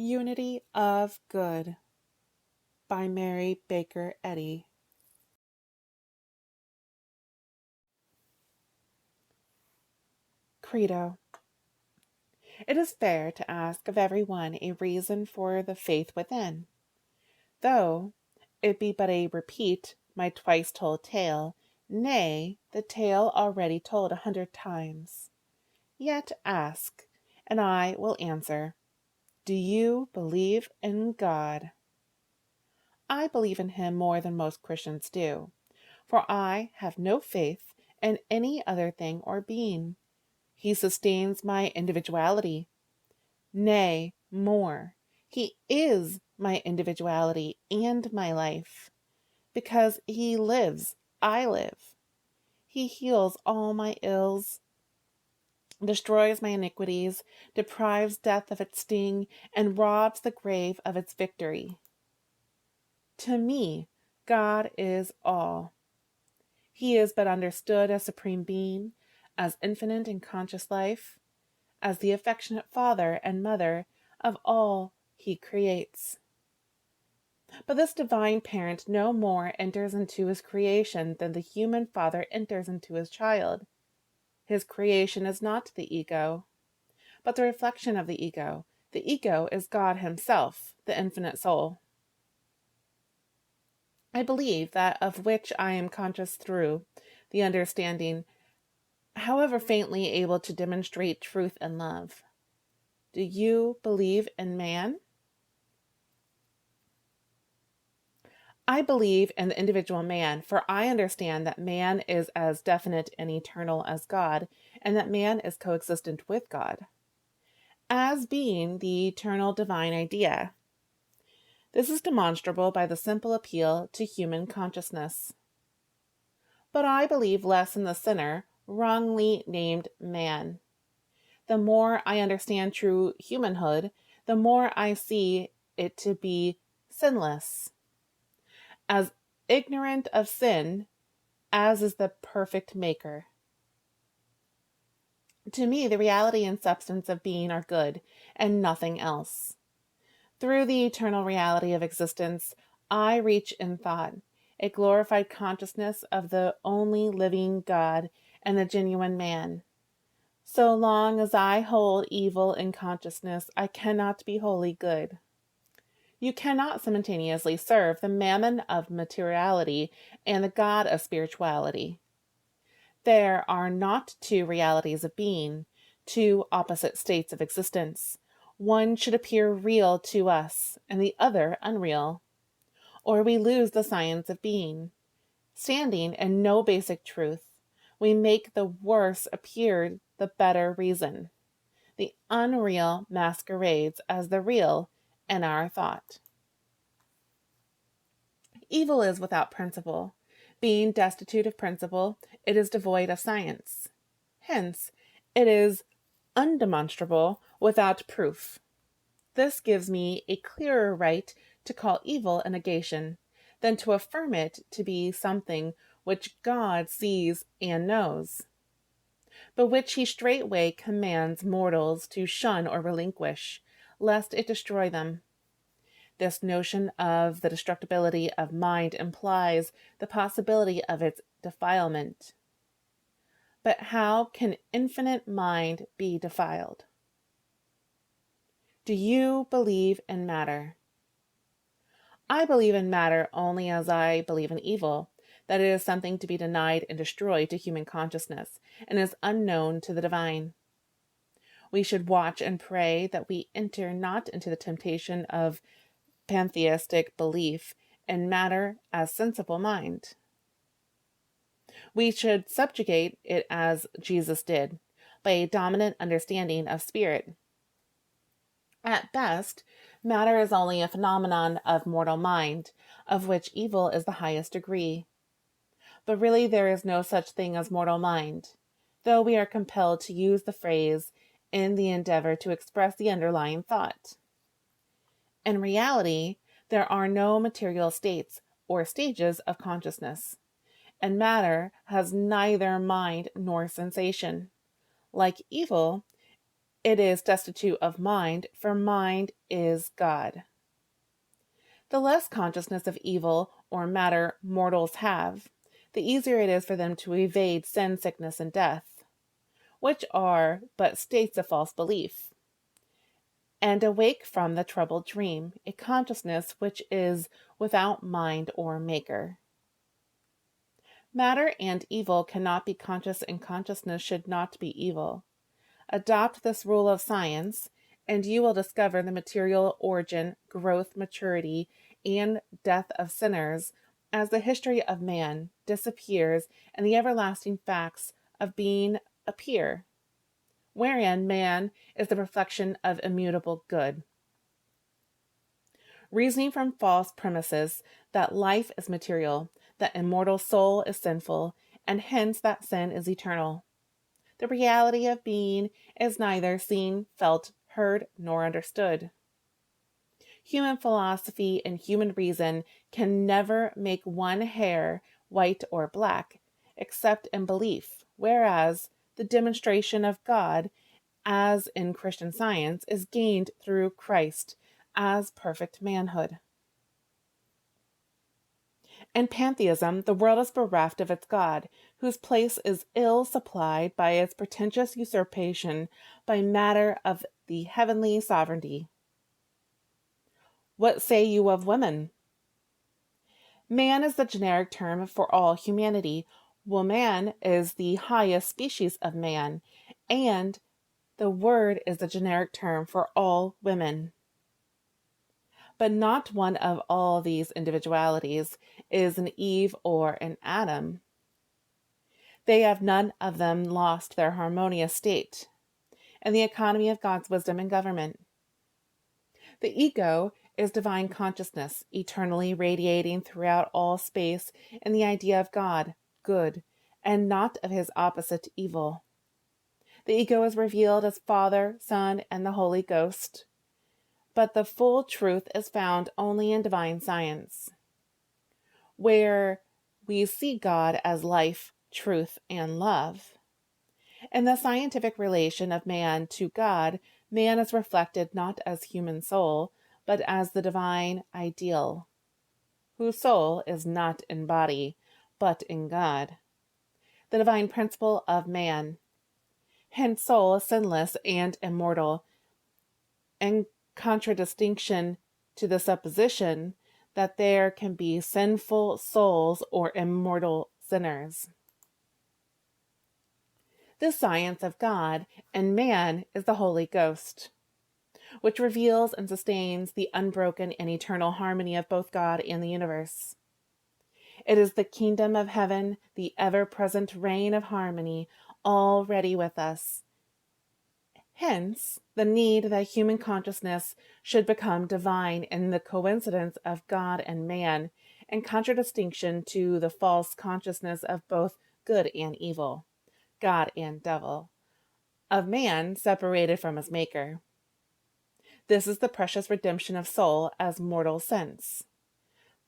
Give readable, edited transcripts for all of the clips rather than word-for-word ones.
Unity of Good by Mary Baker Eddy. Credo. It is fair to ask of every one a reason for the faith within, though it be but a repeat my twice told tale, nay, the tale already told 100 times. Yet ask, and I will answer, do you believe in God? I believe in him more than most Christians do, for I have no faith in any other thing or being. He sustains my individuality. Nay, more, he is my individuality and my life. Because he lives, I live. He heals all my ills, destroys my iniquities, deprives death of its sting, and robs the grave of its victory. To me, God is all. He is but understood as Supreme Being, as infinite and conscious life, as the affectionate Father and Mother of all he creates. But this divine parent no more enters into his creation than the human father enters into his child. His creation is not the ego, but the reflection of the ego. The ego is God himself, the infinite soul. I believe that of which I am conscious through the understanding, however faintly able to demonstrate truth and love. Do you believe in man? I believe in the individual man, for I understand that man is as definite and eternal as God, and that man is coexistent with God, as being the eternal divine idea. This is demonstrable by the simple appeal to human consciousness. But I believe less in the sinner, wrongly named man. The more I understand true humanhood, the more I see it to be sinless, as ignorant of sin as is the perfect maker. To me, the reality and substance of being are good, and nothing else. Through the eternal reality of existence, I reach in thought a glorified consciousness of the only living God and the genuine man. So long as I hold evil in consciousness, I cannot be wholly good. You cannot simultaneously serve the mammon of materiality and the God of spirituality. There are not two realities of being, two opposite states of existence. One should appear real to us, and the other unreal, or we lose the science of being. Standing in no basic truth, we make the worse appear the better reason. The unreal masquerades as the real in our thought. Evil is without principle. Being destitute of principle, it is devoid of science. Hence, it is undemonstrable without proof. This gives me a clearer right to call evil a negation than to affirm it to be something which God sees and knows, but which he straightway commands mortals to shun or relinquish, lest it destroy them. This notion of the destructibility of mind implies the possibility of its defilement. But how can infinite mind be defiled? Do you believe in matter? I believe in matter only as I believe in evil, that it is something to be denied and destroyed to human consciousness, and is unknown to the divine. We should watch and pray that we enter not into the temptation of pantheistic belief in matter as sensible mind. We should subjugate it as Jesus did, by a dominant understanding of spirit. At best, matter is only a phenomenon of mortal mind, of which evil is the highest degree. But really there is no such thing as mortal mind, though we are compelled to use the phrase in the endeavor to express the underlying thought. In reality, there are no material states or stages of consciousness, and matter has neither mind nor sensation. Like evil, it is destitute of mind, for mind is God. The less consciousness of evil or matter mortals have, the easier it is for them to evade sin, sickness, and death, which are but states of false belief, and awake from the troubled dream, a consciousness which is without mind or maker. Matter and evil cannot be conscious, and consciousness should not be evil. Adopt this rule of science, and you will discover the material origin, growth, maturity, and death of sinners as the history of man disappears and the everlasting facts of being appear, wherein man is the reflection of immutable good. Reasoning from false premises that life is material, that immortal soul is sinful, and hence that sin is eternal. The reality of being is neither seen, felt, heard, nor understood. Human philosophy and human reason can never make one hair white or black, except in belief, whereas the demonstration of God, as in Christian Science, is gained through Christ as perfect manhood. In pantheism, the world is bereft of its God, whose place is ill supplied by its pretentious usurpation by matter of the heavenly sovereignty. What say you of women? Man is the generic term for all humanity. Woman is the highest species of man, and the word is the generic term for all women. But not one of all these individualities is an Eve or an Adam. They have none of them lost their harmonious state and the economy of God's wisdom and government. The ego is divine consciousness, eternally radiating throughout all space in the idea of God, good, and not of his opposite, evil. The ego is revealed as Father, Son, and the Holy Ghost, but the full truth is found only in divine science, where we see God as life, truth, and love. In the scientific relation of man to God, man is reflected not as human soul, but as the divine ideal, whose soul is not in body, but in God, the divine principle of man. Hence soul is sinless and immortal, in contradistinction to the supposition that there can be sinful souls or immortal sinners. The science of God and man is the Holy Ghost, which reveals and sustains the unbroken and eternal harmony of both God and the universe. It is the kingdom of heaven, the ever-present reign of harmony, already with us. Hence, the need that human consciousness should become divine in the coincidence of God and man, in contradistinction to the false consciousness of both good and evil, God and devil, of man separated from his maker. This is the precious redemption of soul as mortal sense,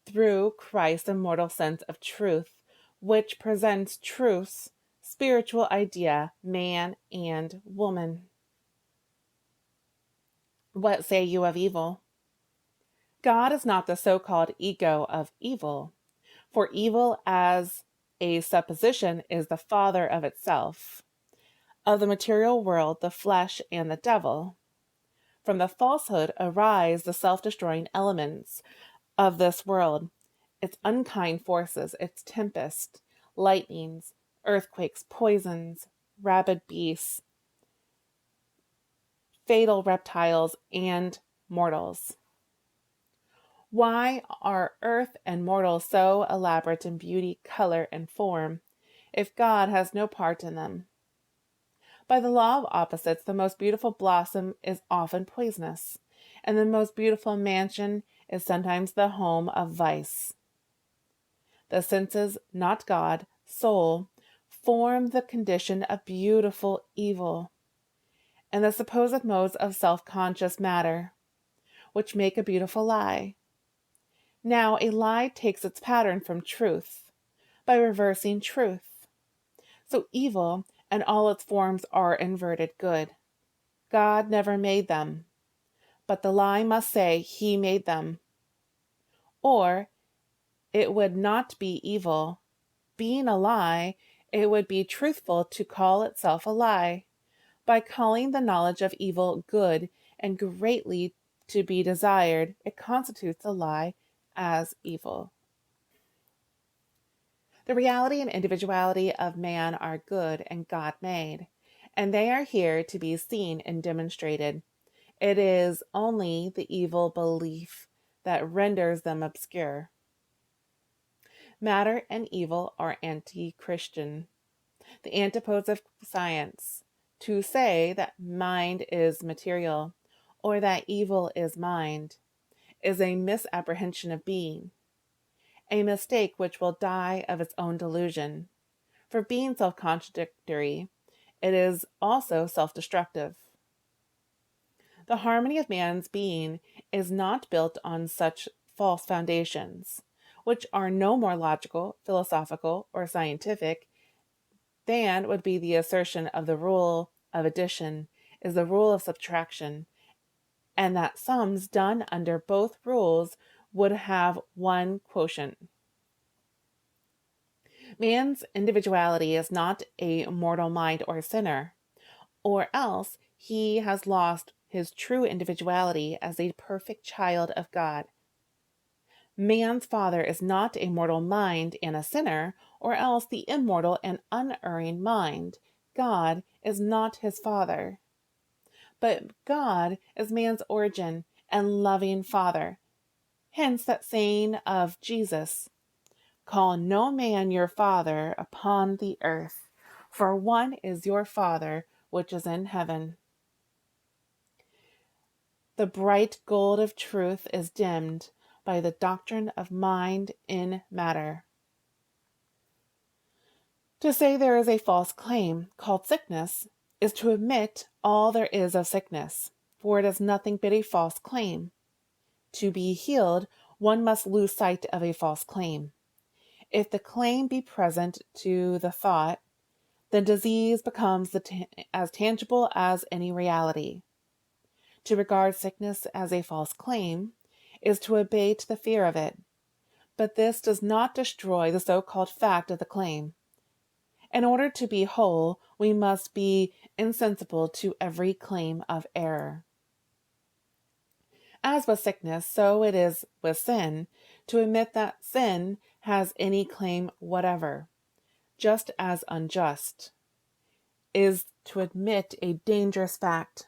through Christ's immortal sense of truth, which presents truth's spiritual idea, man and woman. What say you of evil? God is not the so-called ego of evil, for evil as a supposition is the father of itself, of the material world, the flesh, and the devil. From the falsehood arise the self-destroying elements of this world, its unkind forces, its tempests, lightnings, earthquakes, poisons, rabid beasts, fatal reptiles, and mortals. Why are earth and mortals so elaborate in beauty, color, and form, if God has no part in them? By the law of opposites, the most beautiful blossom is often poisonous, and the most beautiful mansion is sometimes the home of vice. The senses, not God, soul, form the condition of beautiful evil, and the supposed modes of self-conscious matter, which make a beautiful lie. Now a lie takes its pattern from truth, by reversing truth. So evil and all its forms are inverted good. God never made them, but the lie must say he made them. Or it would not be evil. Being a lie, it would be truthful to call itself a lie. By calling the knowledge of evil good and greatly to be desired, it constitutes a lie as evil. The reality and individuality of man are good and God made, and they are here to be seen and demonstrated. It is only the evil belief that renders them obscure. Matter and evil are anti-Christian, the antipodes of science. To say that mind is material, or that evil is mind, is a misapprehension of being, a mistake which will die of its own delusion. For being self-contradictory, it is also self-destructive. The harmony of man's being is not built on such false foundations, which are no more logical, philosophical, or scientific than would be the assertion of the rule of addition is the rule of subtraction, and that sums done under both rules would have one quotient. Man's individuality is not a mortal mind or sinner, or else he has lost his true individuality as a perfect child of God. Man's father is not a mortal mind and a sinner, or else the immortal and unerring mind. God is not his father. But God is man's origin and loving father. Hence that saying of Jesus, "Call no man your father upon the earth, for one is your Father which is in heaven." The bright gold of truth is dimmed by the doctrine of mind in matter. To say there is a false claim, called sickness, is to admit all there is of sickness, for it is nothing but a false claim. To be healed, one must lose sight of a false claim. If the claim be present to the thought, then disease becomes as tangible as any reality. To regard sickness as a false claim is to abate the fear of it, but this does not destroy the so-called fact of the claim. In order to be whole, we must be insensible to every claim of error. As with sickness, so it is with sin, to admit that sin has any claim whatever, just as unjust, is to admit a dangerous fact.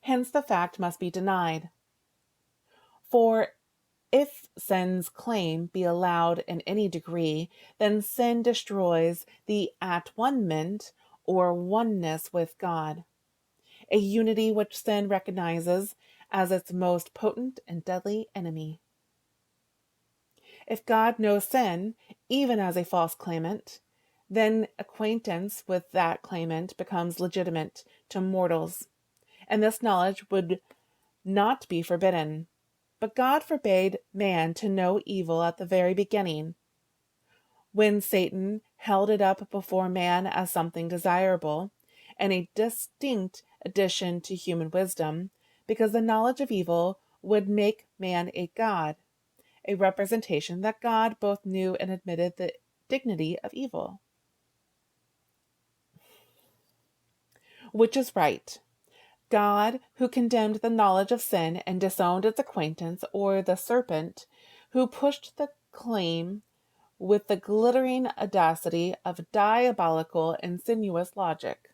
Hence the fact must be denied. For if sin's claim be allowed in any degree, then sin destroys the at-one-ment or oneness with God, a unity which sin recognizes as its most potent and deadly enemy. If God knows sin, even as a false claimant, then acquaintance with that claimant becomes legitimate to mortals, and this knowledge would not be forbidden. But God forbade man to know evil at the very beginning, when Satan held it up before man as something desirable and a distinct addition to human wisdom, because the knowledge of evil would make man a god, a representation that God both knew and admitted the dignity of evil. Which is right? God, who condemned the knowledge of sin and disowned its acquaintance, or the serpent, who pushed the claim with the glittering audacity of diabolical insinuous logic?